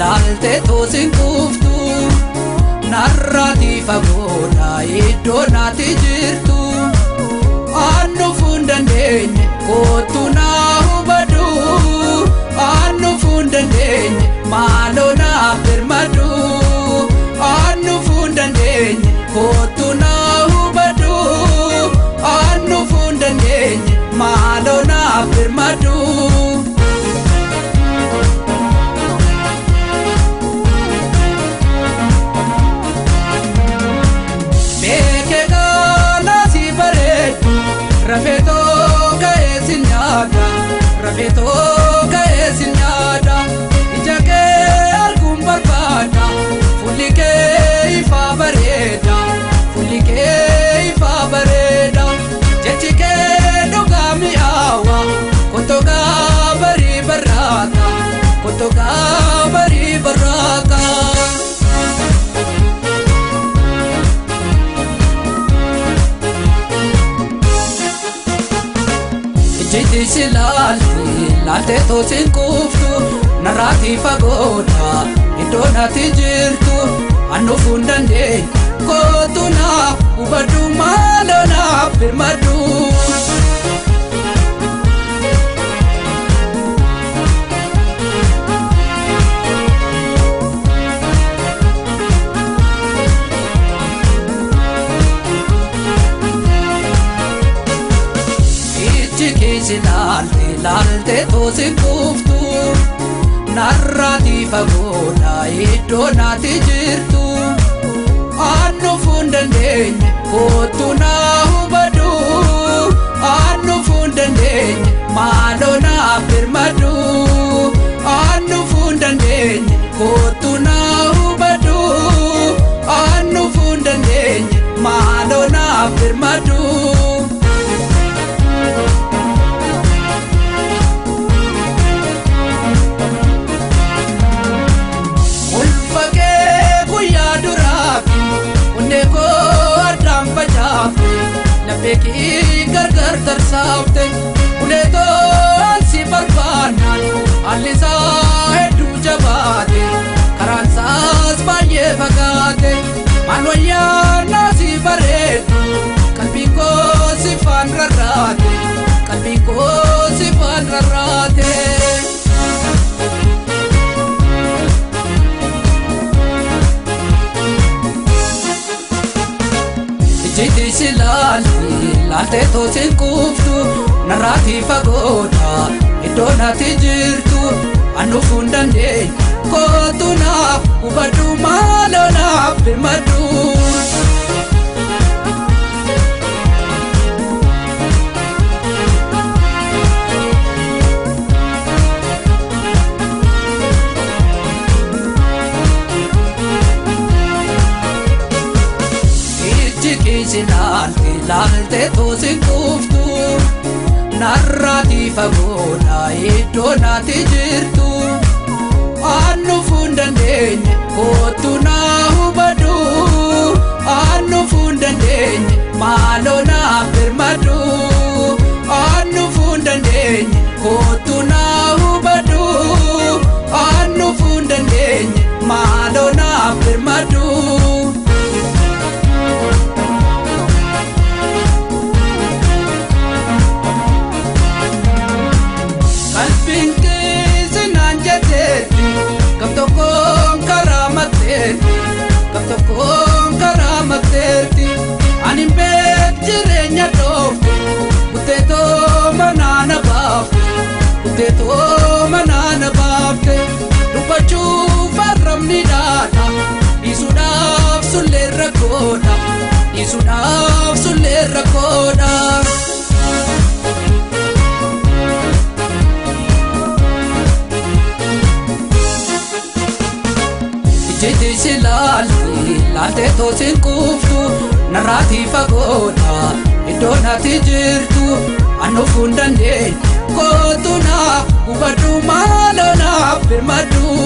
laalte toosin kuftu narraati fagoodha iddoo naati jirtu annu fundandeenye kootu naa hubadhu annu fundandeenye maaloo naa birmadhu annu fundandeenye kootu naa hubadhu annu fundandeenye maaloo naa birmadhu Rafeto kaesinyada ijake algum barbada fulike ifa bareda jechike dogami awa kotoga bari baraka Jiti laalte toosin kuftu narraati fagoodha iddoo naati jirtu annu fundandeenye kootu naa hubadhu maaloo naa birmadhu laalte toosin kuftu narraati fagoodha iddoo naati jirtu annu fundandeenye kootu naa hubadhu annu fundandeenye maaloo naa birmadhu annu fundandeenye kootu naa hubadhu annu fundandeenye maaloo naa birmadhu Beki gargar tarsafte uleto ansi barbanan alisa hedu jabate karansas baye bagate manwaya nasi baretu kalbiko sifan rarate Jiti laalte toosin kuftu narraati fagoodha iddoo naati jirtu annu fundandeenye kootu naa hubadhu maaloo naa birmadhu laalte toosin kuftu narraati fagoodha iddoo naati jirtu annu fundandeenye kootu naa hubadhu annu fundandeenye maaloo naa birmadhu annu fundandeenye kootu naa hubadhu annu fundandeenye maaloo naa birmadhu Kaptokon karamaterti animbek jirenya dofte uteto manana bafte lupachu farramni data isudaf sulle rakoda Jiti laalte toosin kuftu narraati fagoodha iddoo naati jirtu annu fundandeenye kootu naa hubadhu maaloo naa birmadhu